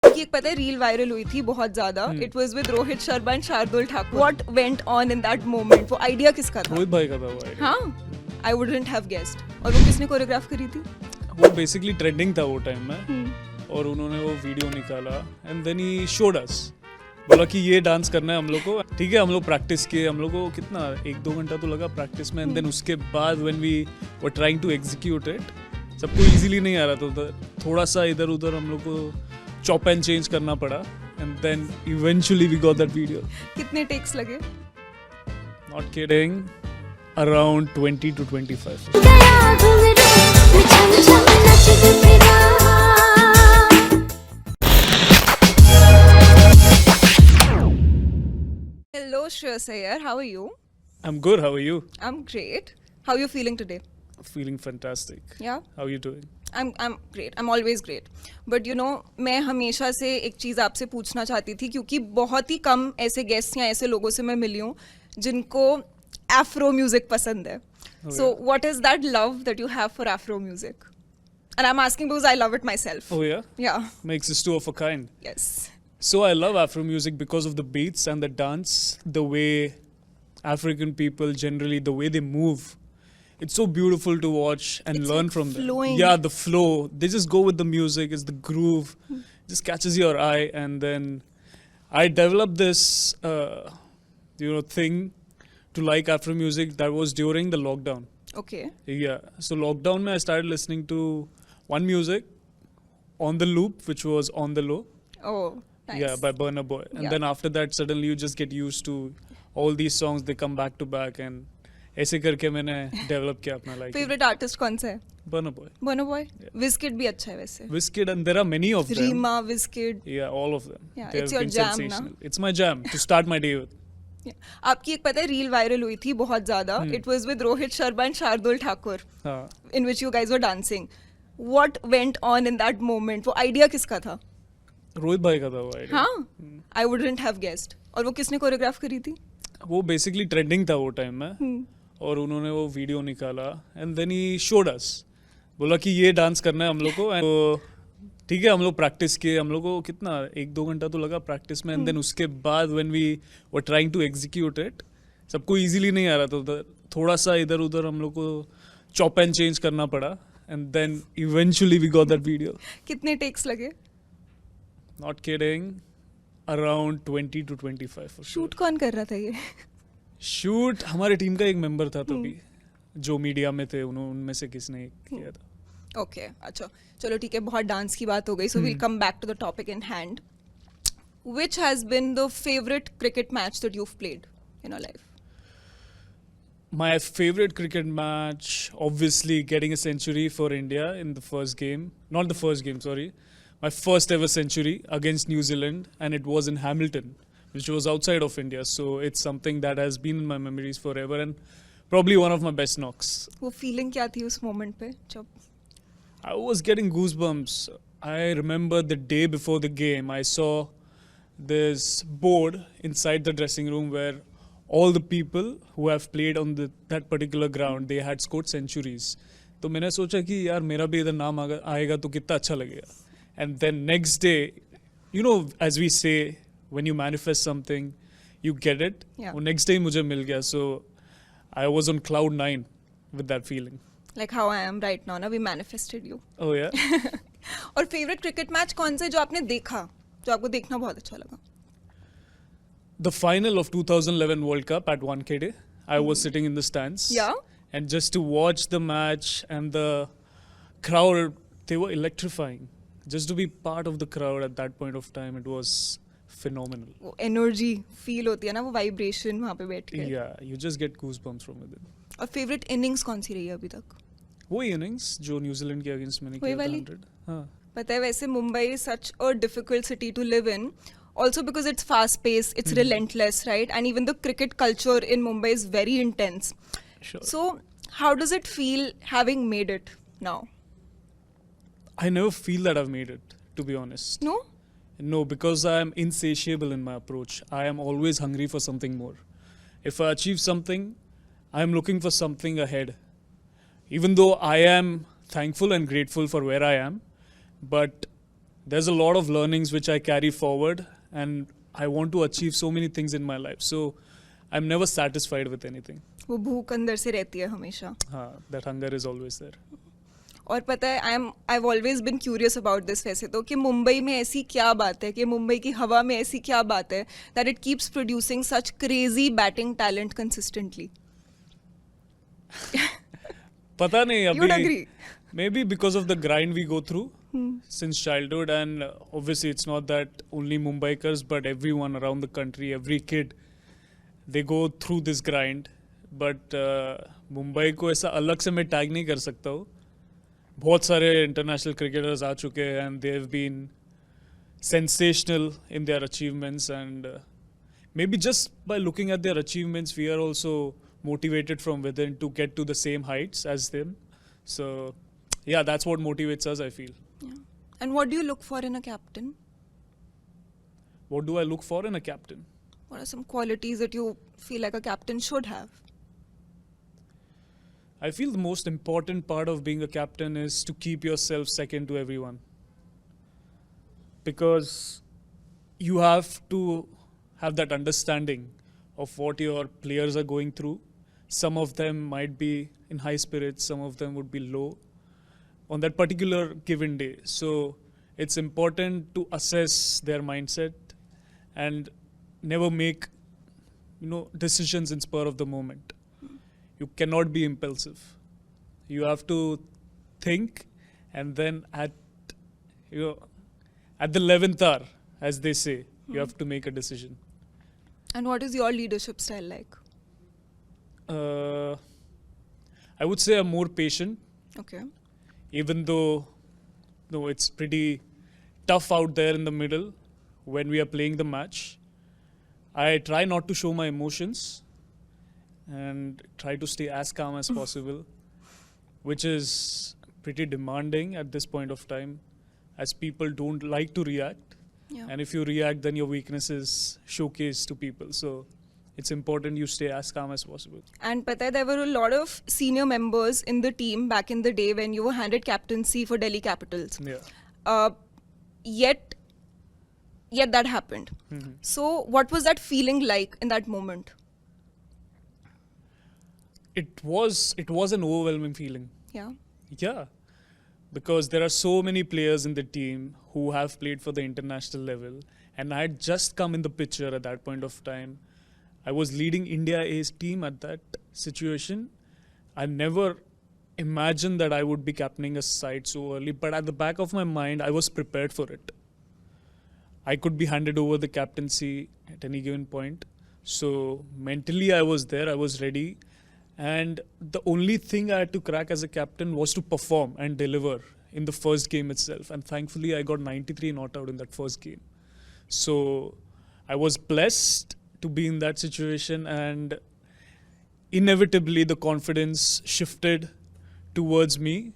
आपकी एक पता है रील वायरल हुई थी बहुत ज्यादा. It was with Rohit Sharma and Shardul Thakur. What went on in that moment? वो आइडिया किसका था? रोहित भाई का था वो आइडिया. हाँ, आई वुडंट हैव गेस्ड. और वो किसने कोरियोग्राफ करी थी? वो बेसिकली ट्रेंडिंग था वो टाइम में और उन्होंने वो वीडियो निकाला and then he showed us. बोला कि ये डांस करना है हम लोग को. ठीक है, हम लोग प्रैक्टिस किए. हम लोग को कितना 1-2 घंटा तो लगा प्रैक्टिस में. एंड देन उसके बाद when we were trying to execute it, सबको इजीली नहीं आ रहा था. थोड़ा सा इधर उधर हम लोग को चॉप एंड चेंज करना पड़ा and then eventually we got that video. कितने टेक्स लगे? Not kidding, around 20 to 25. Hello Shreyas Iyer, how are you? I'm good, how are you? I'm great. How are you feeling today? Feeling fantastic. Yeah? How are you doing? I'm great. I'm always great. But you know, मैं हमेशा से एक चीज़ आपसे पूछना चाहती थी क्योंकि बहुत ही कम ऐसे गेस्ट या ऐसे लोगों से मैं मिली हूँ जिनको एफ्रो म्यूजिक पसंद है. So what is that love that you have for Afro music? And I'm asking because I love it myself. Oh yeah? Yeah. Makes us two of a kind. Yes. So I love Afro music because of the beats and the dance, the way African people generally, the way they move. It's so beautiful to watch and It's learn like from flowing. them. Yeah, the flow. They just go with the music. It's the groove. Just catches your eye. And then I developed this, thing to like Afro music. That was during the lockdown. Okay. Yeah. So lockdown, I started listening to one music on the loop, which was On the Low. Oh, nice. Yeah, by Burna Boy. And Yeah. then after that, suddenly you just get used to all these songs. They come back to back, and ऐसे करके मैंने develop किया अपना like. Favorite artist कौन सा है? Burna Boy. Burna Boy? Yeah. Wizkid भी अच्छा है वैसे. Wizkid, and there are many of them. Rima, Wizkid. Yeah, all of them. Yeah, They it's have your been jam, sensational. na? It's my jam to start my day with. Yeah. आपकी एक पता है reel viral हुई थी बहुत ज्यादा. It was with Rohit Sharma and Shardul Thakur, हाँ. in which you guys were dancing. What went on in that moment? वो आइडिया किसका था? रोहित भाई का था वो आइडिया. हाँ, आई वुडंट हैव गेस्ड. और वो किसने कोरियोग्राफ करी थी? वो बेसिकली ट्रेंडिंग था वो टाइम में और उन्होंने वो वीडियो निकाला and then he showed us. बोला कि ये डांस करना है हम लोग को. तो ठीक है, हम लोग प्रैक्टिस किए. हम लोग को कितना 1-2 घंटा तो लगा प्रैक्टिस में. एंड देन उसके बाद when we were trying to execute it, सबको इजीली नहीं आ रहा था. थोड़ा सा इधर उधर हम लोग को चॉप एंड चेंज करना पड़ा and then eventually we got that video. कितने टेक्स लगे? Not kidding, around 20 to 25. Shoot कौन कर रहा था ये? शूट हमारे टीम का एक मेंबर था तभी, जो मीडिया में थे. उनमें से किसने किया था. ओके, अच्छा चलो ठीक है, बहुत डांस की बात हो गई. So we'll come back to the topic in hand. Which has been the favourite cricket match that you've played in your life? My favorite cricket match, obviously getting a century for India in the first game. Not the first game, sorry. My first ever century against New Zealand, and it was in Hamilton, which was outside of India. So it's something that has been in my memories forever and probably one of my best knocks. वो feeling क्या थी उस moment पे जब? I was getting goosebumps. I remember the day before the game, I saw this board inside the dressing room where all the people who have played on that particular ground, they had scored centuries. तो मैंने सोचा कि यार मेरा भी इधर नाम आएगा तो कितना अच्छा लगेगा. And then next day, as we say, when you manifest something, you get it. Yeah. वो next day मुझे मिल गया. So I was on cloud 9 with that feeling. Like how I am right now, ना we manifested you. Oh yeah. और favourite cricket match कौन से जो आपने देखा, जो आपको देखना बहुत अच्छा लगा? The final of 2011 World Cup at Wankhede, I was sitting in the stands. Yeah. And just to watch the match and the crowd, they were electrifying. Just to be part of the crowd at that point of time, it was phenomenal. वो energy feel होती है ना, वो vibration वहाँ पे बैठ के. Yeah, you just get goosebumps from within. और फेवरेट इनिंग्स कौन सी रही है अभी तक? वही innings जो न्यूजीलैंड के अगेंस्ट मैंने वही किया था वाली? 100. हाँ. पता है वैसे Mumbai is such a difficult city to live in, also because it's fast paced, it's relentless, right? And even the cricket culture in Mumbai is very intense. Sure. So how does it feel having made it now? I never feel that I've made it, to be honest. No? No, because I am insatiable in my approach. I am always hungry for something more. If I achieve something, I am looking for something ahead. Even though I am thankful and grateful for where I am, but there's a lot of learnings which I carry forward, and I want to achieve so many things in my life. So I'm never satisfied with anything. वो भूख अंदर से रहती है हमेशा. That hunger is always there. और पता है I've always been curious about this वैसे तो कि मुंबई में ऐसी क्या बात है कि मुंबई की हवा में ऐसी क्या बात है that it keeps producing such crazy batting talent consistently. पता नहीं You'd अभी. agree? Maybe because of the grind we go through since childhood, and obviously it's not that only Mumbaikars but everyone around the country, every kid, they go through this grind. But Mumbai को ऐसा अलग से मैं tag नहीं कर सकता हूँ. बहुत सारे इंटरनेशनल क्रिकेटर्स आ चुके हैं and they have been sensational in their achievements, and maybe just by looking at their achievements we are also motivated from within to get to the same heights as them. So yeah, that's what motivates us, I feel. Yeah. And what do you look for in a captain? What do I look for in a captain? What are some qualities that you feel like a captain should have? I feel the most important part of being a captain is to keep yourself second to everyone. Because you have to have that understanding of what your players are going through. Some of them might be in high spirits, some of them would be low on that particular given day. So it's important to assess their mindset and never make decisions in spur of the moment. You cannot be impulsive. You have to think, and then at the 11th hour, as they say, you have to make a decision. And what is your leadership style like? I would say I'm more patient, Okay. even though it's pretty tough out there in the middle when we are playing the match. I try not to show my emotions and try to stay as calm as possible, which is pretty demanding at this point of time, as people don't like to react. Yeah. And if you react, then your weakness is showcased to people. So it's important you stay as calm as possible. And pata hai, there were a lot of senior members in the team back in the day when you were handed captaincy for Delhi Capitals. Yeah. Yet that happened. Mhm. So what was that feeling like in that moment? It was an overwhelming feeling. Yeah. Yeah, because there are so many players in the team who have played for the international level, and I had just come in the picture at that point of time. I was leading India A's team at that situation. I never imagined that I would be captaining a side so early, but at the back of my mind, I was prepared for it. I could be handed over the captaincy at any given point. So mentally, I was there, I was ready. And the only thing I had to crack as a captain was to perform and deliver in the first game itself. And thankfully, I got 93 not out in that first game. So I was blessed to be in that situation, and inevitably the confidence shifted towards me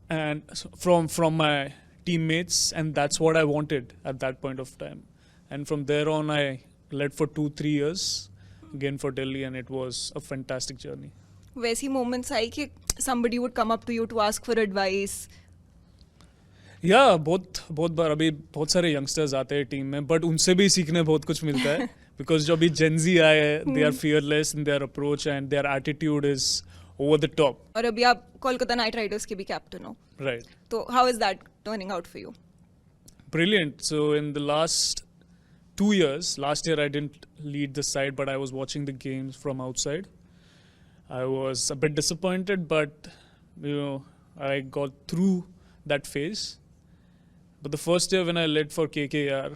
and from my teammates, and that's what I wanted at that point of time. And from there on, I led for 2-3 years again for Delhi, and it was a fantastic journey. वैसी moments आई कि somebody would come up to you to ask for advice. या बहुत बार अभी बहुत सारे youngsters आते हैं team में, बट उनसे भी सीखने बहुत कुछ मिलता है. बिकॉज जो अभी जेनजी आए हैं, they are fearless in their approach and their attitude is over the top. और अभी आप कोलकाता नाइट राइडर्स के भी कैप्टन हो. राइट. तो how is that turning out for you? Brilliant. So in the last 2 years, last year I didn't lead the side, but I was watching the games from outside. I was a bit disappointed, but I got through that phase. But the first year when I led for KKR,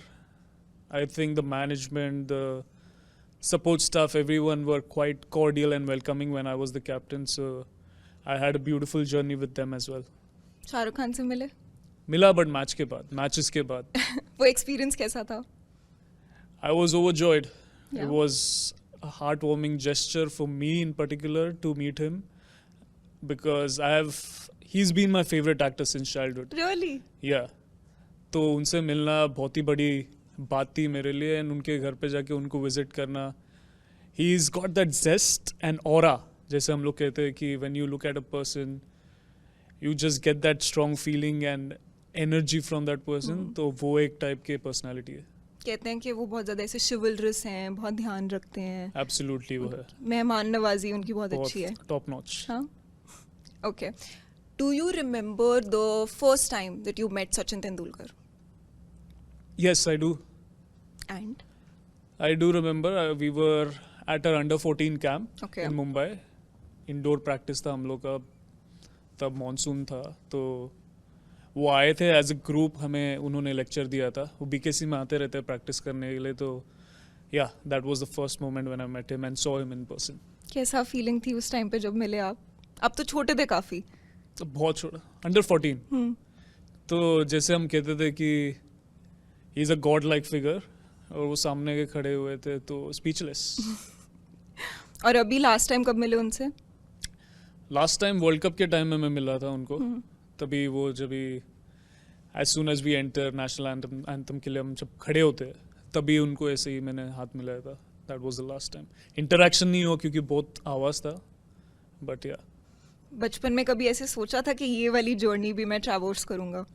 I think the management, the support staff, everyone were quite cordial and welcoming when I was the captain. So I had a beautiful journey with them as well. Shahrukh Khan से मिले? मिला, but matches के बाद. वो experience कैसा था? I was overjoyed. Yeah. It was a heartwarming gesture for me in particular to meet him, because he's been my favorite actor since childhood. Really? Yeah. तो उनसे मिलना बहुत ही बड़ी बात थी मेरे लिए, and उनके घर पे जाके उनको विजिट करना. He's got that zest and aura, जैसे हम लोग कहते हैं कि when you look at a person, you just get that strong feeling, and energy from that person, तो वो एक टाइप की पर्सनालिटी है. कहते हैं कि वो बहुत ज़्यादा ऐसे शिवलरस हैं, बहुत ध्यान रखते हैं, एब्सोल्युटली वो है. मेहमान नवाजी उनकी बहुत अच्छी है. बहुत टॉप नॉच. हाँ, okay. Do you remember the first time that you met Sachin Tendulkar? Yes, I do. एंड I do remember we were at our under 14 camp Okay. in Mumbai. Indoor practice था हम लोग का, तब मानसून था, तो वो आए थे एज अ ग्रुप, हमें उन्होंने लेक्चर दिया था. वो बीकेसी में आते रहते हैं प्रैक्टिस करने के लिए, तो yeah that was the first moment when I met him and saw him in person. कैसा फीलिंग थी उस टाइम पे जब मिले आप? अब तो छोटे थे काफ़ी. तो बहुत छोटा, अंडर 14. तो जैसे हम कहते थे कि he is a God like figure, और वो सामने के खड़े हुए थे तो स्पीचलेस. और अभी लास्ट टाइम कब मिले उनसे? लास्ट टाइम वर्ल्ड कप के टाइम में मैं मिला था उनको. तभी वो जब as soon as we enter national anthem के लिए हम जब खड़े होते हैं, तभी उनको ऐसे ही मैंने हाथ मिलाया था. That was the last time. Interaction नहीं हुआ क्योंकि बहुत आवाज़ था, बट या. बचपन में कभी ऐसे सोचा था कि ये वाली जर्नी भी मैं ट्रैवर्स करूंगा?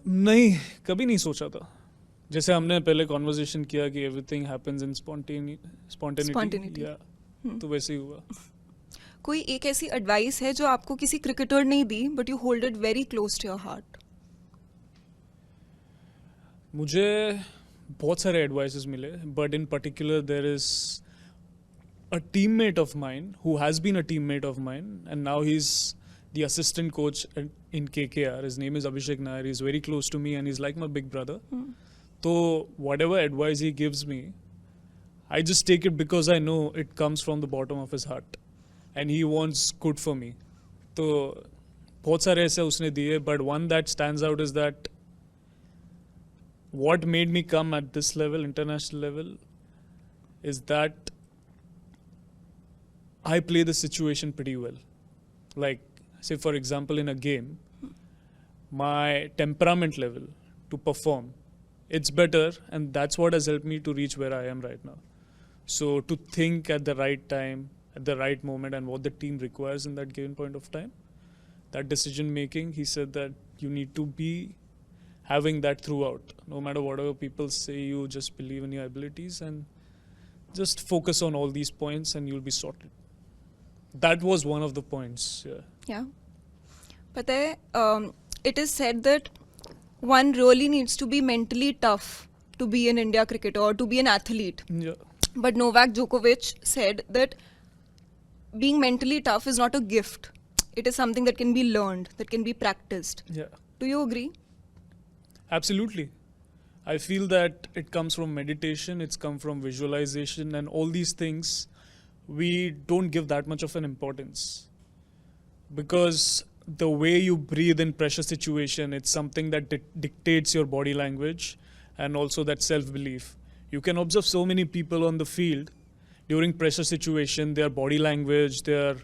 नहीं, कभी नहीं सोचा था. जैसे हमने पहले कॉन्वर्जेशन किया कि everything happens in spontaneity. Spontaneity. या तो वैसे ही हुआ. कोई एक ऐसी एडवाइस है जो आपको किसी क्रिकेटर ने दी but you hold it very close to your heart? मुझे बहुत सारे एडवाइसेस मिले, but in particular there is a teammate of mine who has been a teammate of mine, and now he's the assistant coach in KKR. His name is Abhishek Nair. He's very close to me and he's like my big brother. So whatever advice he gives me, I just take it because I know it comes from the bottom of his heart and he wants good for me. तो बहुत सारे ऐसे उसने दिए, but one that stands out is that what made me come at this level, international level, is that I play the situation pretty well. Like, say for example, in a game, my temperament level to perform, it's better, and that's what has helped me to reach where I am right now. So to think at the right time, at the right moment, and what the team requires in that given point of time, that decision making, he said that you need to be having that throughout. No matter whatever people say, you just believe in your abilities and just focus on all these points and you'll be sorted. That was one of the points. Yeah. पता है, it is said that one really needs to be mentally tough to be an India cricketer or to be an athlete. Yeah. But Novak Djokovic said that being mentally tough is not a gift. It is something that can be learned, that can be practiced. Yeah. Do you agree? Absolutely. I feel that it comes from meditation, it's come from visualization, and all these things we don't give that much of an importance. Because the way you breathe in pressure situation, it's something that dictates your body language and also that self-belief. You can observe so many people on the field during pressure situation, their body language, their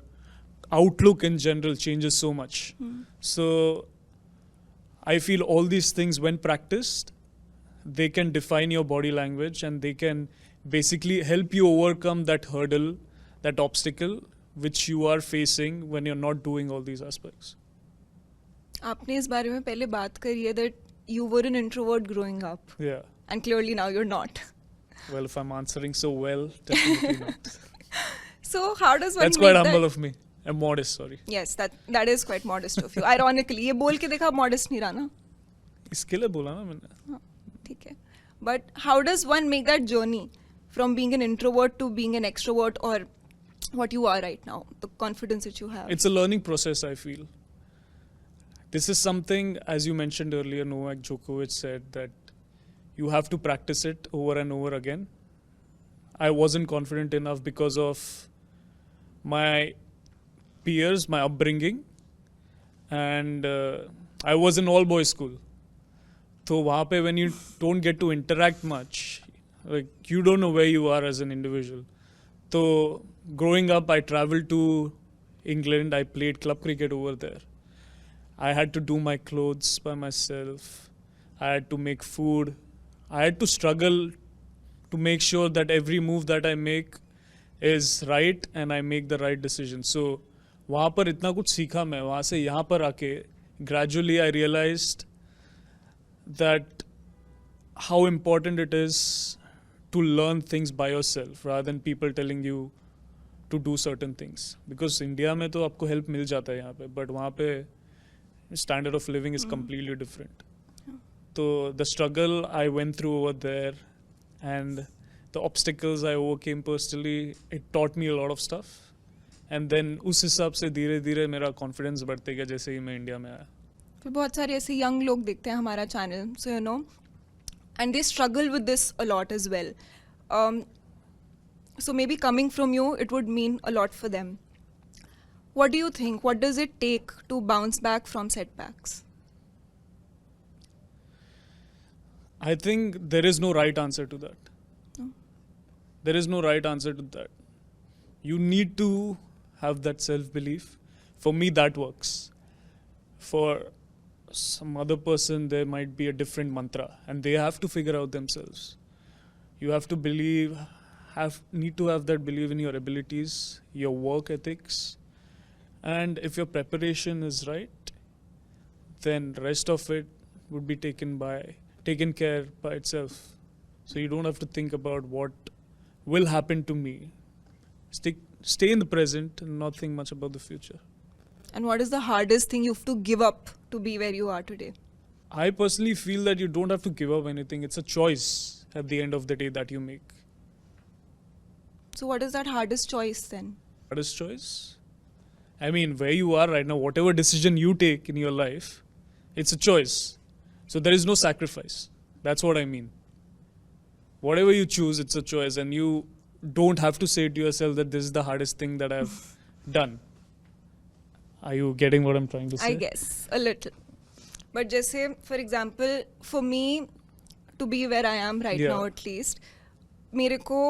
outlook in general changes so much. So I feel all these things, when practiced, they can define your body language and they can basically help you overcome that hurdle, that obstacle which you are facing when you're not doing all these aspects. आपने इस बारे में पहले बात करी है that you were an introvert growing up, Yeah. and clearly now you're not. Well, if I'm answering so well, definitely not. So how does one That's make quite that? humble of me. I'm modest, sorry. Yes, that is quite modest of you. Ironically, ये बोल के देखा, modest नहीं रहा ना? इसके लिए बोला ना मैंने. हाँ, ठीक है. But how does one make that journey from being an introvert to being an extrovert, or what you are right now, the confidence that you have? It's a learning process, I feel. This is something, as you mentioned earlier, Novak Djokovic said that you have to practice it over and over again. I wasn't confident enough because of my peers, my upbringing, and I was in all-boys school. So वहाँ पे when you don't get to interact much, like you don't know where you are as an individual. So growing up, I traveled to England. I played club cricket over there. I had to do my clothes by myself. I had to make food. I had to struggle to make sure that every move that I make is right and I make the right decision. So वहाँ पर इतना कुछ सीखा मैं. वहाँ से यहाँ पर आके gradually I realized that how important it is to learn things by yourself rather than people telling you to do certain things. Because India में तो आपको help मिल जाता है यहाँ पे, but वहाँ पे standard of living is completely different. So the struggle I went through over there and the obstacles I overcame personally, it taught me a lot of stuff. And then उस हिसाब से धीरे धीरे मेरा confidence बढ़ते गया जैसे ही मैं इंडिया में आया. फिर बहुत सारे ऐसे यंग लोग देखते हैं हमारा channel, so you know, and they struggle with this a lot as well. So maybe coming from you, it would mean a lot for them. What do you think? What does it take to bounce back from setbacks? I think there is no right answer to that. No. There is no right answer to that. You need to have that self-belief. For me, that works. For some other person, there might be a different mantra, and they have to figure out themselves. You have to believe, need to have that belief in your abilities, your work ethics, and if your preparation is right, then rest of it would be taken care by itself. So you don't have to think about what will happen to me. Stay in the present and not think much about the future. And what is the hardest thing you have to give up to be where you are today? I personally feel that you don't have to give up anything. It's a choice at the end of the day that you make. So what is that hardest choice then? Hardest choice? I mean, where you are right now, whatever decision you take in your life, it's a choice. So there is no sacrifice. That's what I mean. Whatever you choose, it's a choice, and you don't have to say to yourself that this is the hardest thing that I've done. Are you getting what I'm trying to say? I guess a little. But just say, for example, for me to be where I am right Yeah. now, at least, मेरे को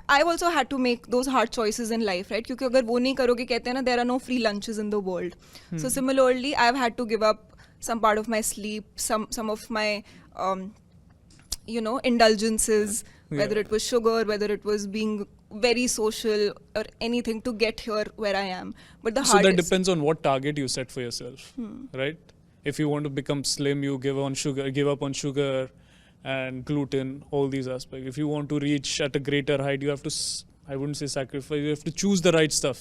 I also had to make those hard choices in life, right? क्योंकि अगर वो नहीं करोगे, कहते हैं ना, there are no free lunches in the world. So similarly, I've had to give up some part of my sleep, some of my, indulgences, whether Yeah. it was sugar, whether it was being very social or anything to get here where I am. But the So that hardest. depends on what target you set for yourself, right? If you want to become slim, you give up on sugar and gluten, all these aspects. If you want to reach at a greater height, you have to, I wouldn't say sacrifice, you have to choose the right stuff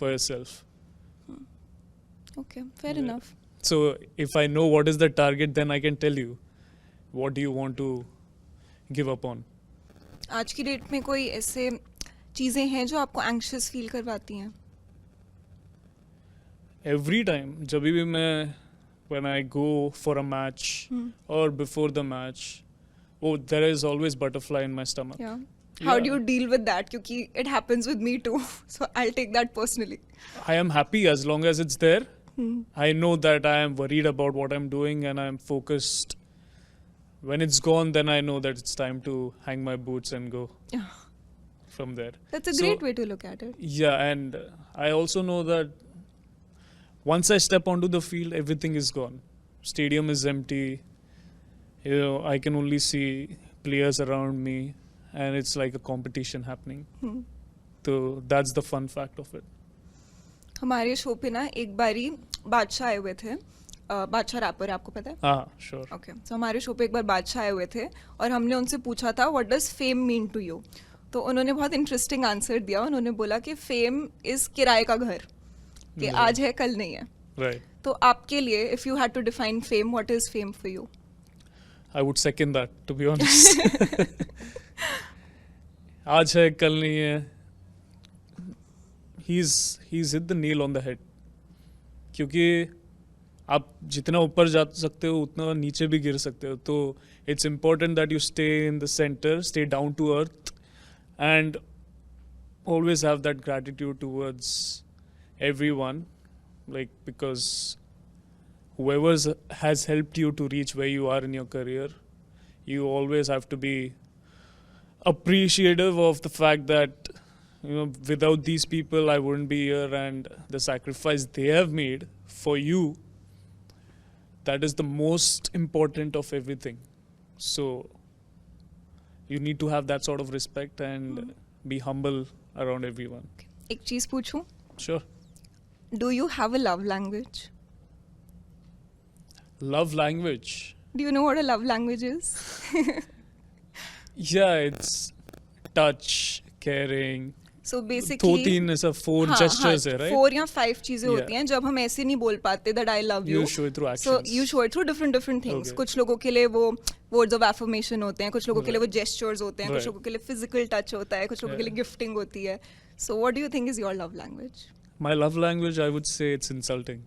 for yourself. Okay, fair Yeah. enough. So if I know what is the target, then I can tell you what do you want to give up on. आज की date में कोई ऐसे चीज़ें हैं जो आपको anxious feel करवाती हैं? Every time, जब भी मैं, when I go for a match or before the match, there is always butterfly in my stomach. Yeah. How do Yeah. you deal with that? क्योंकि it happens with me too. So I'll take that personally. I am happy as long as it's there. I know that I am worried about what I'm doing and I'm focused. When it's gone, then I know that it's time to hang my boots and go Yeah. from there. That's a So- great way to look at it. Yeah, and I also know that once I step onto the field, everything is gone. Stadium is empty. I can only see players around me, and it's like a competition happening. So that's the fun fact of it. हमारे show पे ना एक बारी बादशाह आए हुए थे. बादशाह रैपर है, आपको पता है? Ah, sure. ओके, सो हमारे शो पे एक बार बादशाह आए हुए थे और हमने उनसे पूछा था what does fame mean to you. तो उन्होंने बहुत इंटरेस्टिंग आंसर दिया. उन्होंने बोला कि फेम इज़ किराए का घर, कि आज है कल नहीं है. Right. तो आपके लिए if you had to define fame, what is fame for you? I would second that, to be honest. आज है कल नहीं है. He's hit the nail on the head. क्योंकि आप जितना ऊपर जा सकते हो उतना नीचे भी गिर सकते हो. तो it's important that you stay in the center, stay down to earth, and always have that gratitude towards everyone, like, because whoever has helped you to reach where you are in your career, you always have to be appreciative of the fact that without these people I wouldn't be here, and the sacrifice they have made for you, that is the most important of everything. So you need to have that sort of respect and be humble around everyone. एक चीज़ पूछूं, Sure. Do you have a love language? Love language. Do you know what a love language is? Yeah, it's touch, caring. So दो basically, तीन ऐसा 4 gestures है, right? 4 या 5 चीजें Yeah. होती हैं जब हम ऐसे नहीं बोल पाते that I love you. You show it through So actions. you show it through different things. Okay. कुछ लोगों के लिए वो words of affirmation होते हैं, कुछ लोगों के लिए वो gestures होते हैं, कुछ Right. लोगों के लिए physical touch होता है, कुछ लोगों के लिए gifting होती है. So what do you think is your love language? My love language, I would say it's insulting.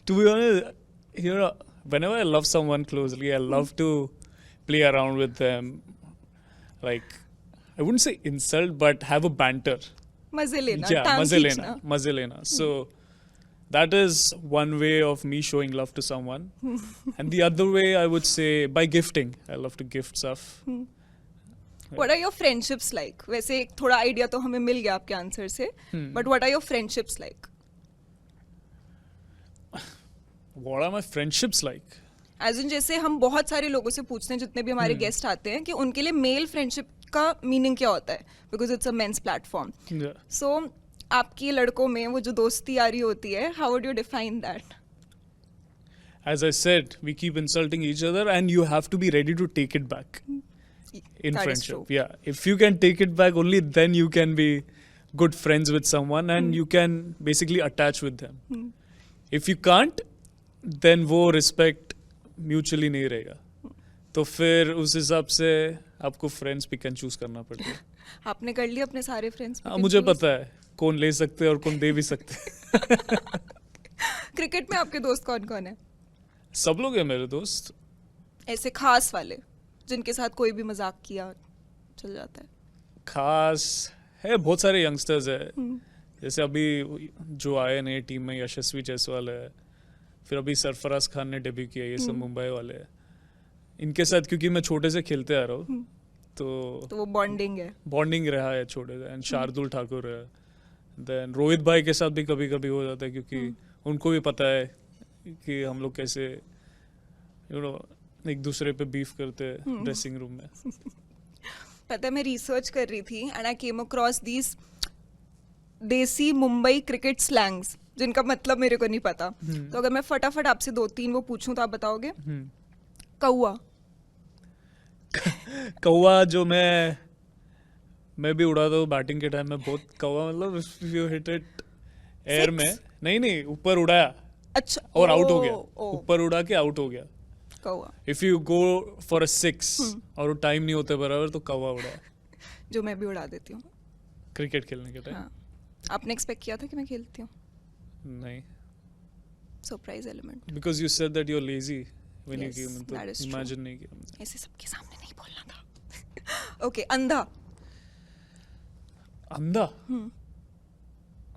To be honest, you know, whenever I love someone closely, I love to play around with them. Like, I wouldn't say insult, but have a banter. मजे लेना, Yeah, टांग maze खींचना. lena, maze lena. So that is one way of me showing love to someone. And the other way, I would say by gifting. I love to gift stuff. What are your friendships like? वैसे एक थोड़ा idea तो हमें मिल गया आपके answer से, but what are your friendships like? What are my friendships like? As in जैसे हम बहुत सारे लोगों से पूछते हैं जितने भी हमारे गेस्ट आते हैं कि उनके लिए मेल फ्रेंडशिप का मीनिंग क्या होता है, because it's a men's platform. Yeah. So आपकी लड़कों में वो जो दोस्ती यारी होती है, how would you define that? As I said, we keep insulting each other, and you have to be ready to take it back in That is friendship. true. Yeah, if you can take it back, only then you can be good friends with someone, and you can basically attach with them. If you can't, then वो respect mutually नहीं रहेगा. तो फिर उस हिसाब से आपको friends pick and choose करना पड़ेगा. आपने कर लिए अपने सारे फ्रेंड्स? हाँ, मुझे पता है कौन ले सकते हैं और कौन दे भी सकते हैं. क्रिकेट में आपके दोस्त कौन कौन है, सब लोग हैं मेरे दोस्त. ऐसे खास वाले जिनके साथ कोई भी मजाक किया चल जाता है? खास है, बहुत सारे यंगस्टर्स है. जैसे अभी जो आए नए टीम में यशस्वी जायसवाल है, फिर अभी सरफराज खान ने डेब्यू किया, ये सब मुंबई वाले हैं. इनके साथ क्योंकि मैं छोटे से खेलते आ रहा हूँ तो वो बॉन्डिंग है. बॉन्डिंग रहा है छोटे से. एंड शार्दुल ठाकुर है, देन रोहित भाई के साथ भी कभी कभी हो जाता है क्योंकि उनको भी पता है कि हम लोग कैसे एक दूसरे पे बीफ करते हैं ड्रेसिंग रूम में. पता है मैं रिसर्च कर रही थी and I came across these देसी मुंबई क्रिकेट स्लैंग्स जिनका मतलब मेरे को नहीं पता. तो अगर मैं फटाफट आपसे 2-3 वो पूछूं तो आप बताओगे? कौआ. कौवा जो मैं भी उड़ाता हूँ बैटिंग के टाइम में बहुत. कौवा मतलब यू हिट इट एयर में, नहीं ऊपर उड़ाया अच्छा, और आउट हो गया. ओ, ऊपर उड़ा के आउट हो गया. कौआ if you go for a 6 और टाइम नहीं होते बराबर तो कौवा उड़ा. जो मैं भी उड़ा देती हूँ क्रिकेट खेलने के टाइम. हाँ. आपने एक्सपेक्ट किया था कि मैं खेलती हूँ? नहीं, surprise element. Because you said that you are lazy when you Yes, game, that तो is true. इमेजिन नहीं किया. ऐसे सबके सामने नहीं बोलना था. ओके, अंधा. अंधा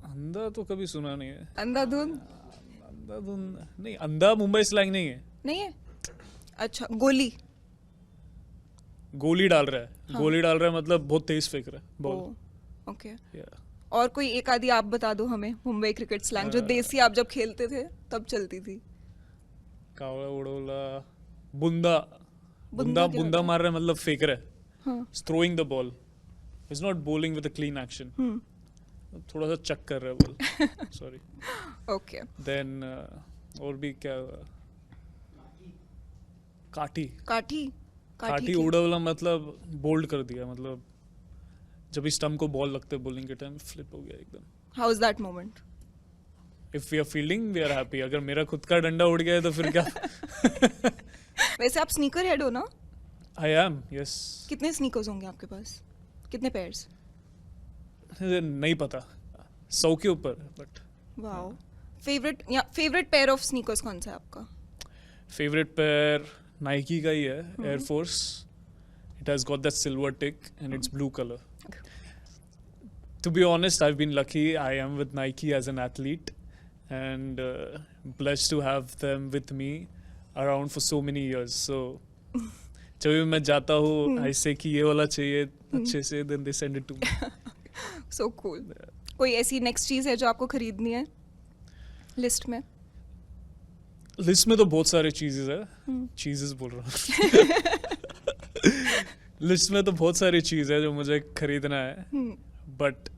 अंधा तो कभी सुना नहीं है. अंधाधुन अंधाधुन नहीं, अंधा मुंबई स्लैंग नहीं है. नहीं है? अच्छा, गोली. गोली डाल रहा है. गोली डाल रहा है मतलब बहुत तेज फेंक रहा है बॉल. ओके. Yeah. और कोई एक आधी आप बता दो हमें मुंबई क्रिकेट स्लैंग जो देसी आप जब खेलते थे तब चलती थी. कावड़ा उड़ोला, बुंदा बुंदा क्या बुंदा होता मार रहा है मतलब फेंक रहा है. हाँ. Throwing the ball, is not bowling with a clean action. थोड़ा सा चक कर रहा है बॉल. सॉरी. ओके. देन और भी क्या, काठी. काठी. काठी की- उड़वला मतलब बोल्ड कर दिया. मतलब जब इस स्टंप को बॉल लगते बॉलिंग के टाइम फ्लिप हो गया एकदम. How was that moment? If we are fielding we are happy. अगर मेरा खुद का डंडा उड़ गया है तो फिर क्या. वैसे आप स्नीकर हेड हो ना? I am, yes. कितने स्नीकर्स होंगे आपके पास? कितने पेयर्स? नहीं पता, 100 के ऊपर. But wow. Favourite pair of sneakers कौन सा है आपका? फेवरेट पेयर नाइकी का ही है, air force. It has got that silver tick and it's blue colour. To be honest, I've been lucky. I am with Nike as an athlete and blessed to have them with me around for so many years. So जब भी मैं जाता हूँ ऐसे कि ये वाला चाहिए अच्छे से, then they send it to me. So cool. कोई ऐसी नेक्स्ट चीज है जो आपको खरीदनी है लिस्ट में? लिस्ट में तो बहुत सारे चीजेस है. चीजेस बोल रहा हूँ. लिस्ट में तो बहुत सारी चीज है जो मुझे खरीदना है. बट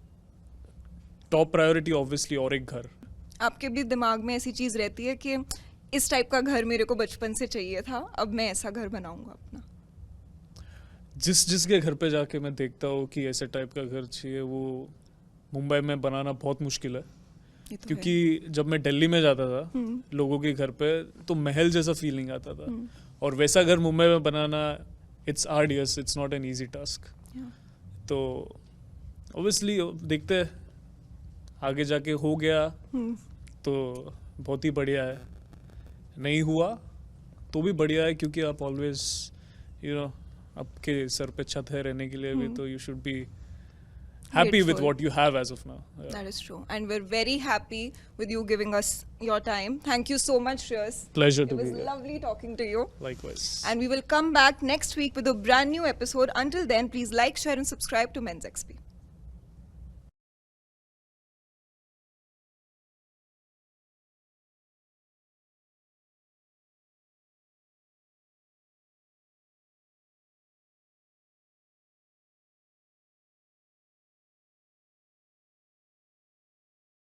टॉप प्रायोरिटी ऑब्वियसली और एक घर. आपके भी दिमाग में ऐसी चीज़ रहती है कि इस टाइप का घर मेरे को बचपन से चाहिए था, अब मैं ऐसा घर बनाऊंगा अपना? जिसके घर पे जाके मैं देखता हूँ कि ऐसे टाइप का घर चाहिए, वो मुंबई में बनाना बहुत मुश्किल है। ये तो क्योंकि जब मैं दिल्ली में जाता था लोगों के घर पे, तो महल जैसा फीलिंग आता था, और वैसा घर मुंबई में बनाना, it's arduous, it's not an easy task. है। तो ऑब्वियसली देखते हैं, आगे जाके हो गया तो बहुत ही बढ़िया है, नहीं हुआ तो भी बढ़िया है, क्योंकि आप ऑलवेज आपके सर पे छत है रहने के लिए भी, तो you should be happy with Grateful. what you have as of now. Yeah. That is true. And we're very happy with you giving us your time. Thank you so much, Shreyas. Pleasure It to be was here. lovely talking to you. Likewise. And we will come back next week with a brand new episode. Until then, please like, share, and subscribe to Men's XP.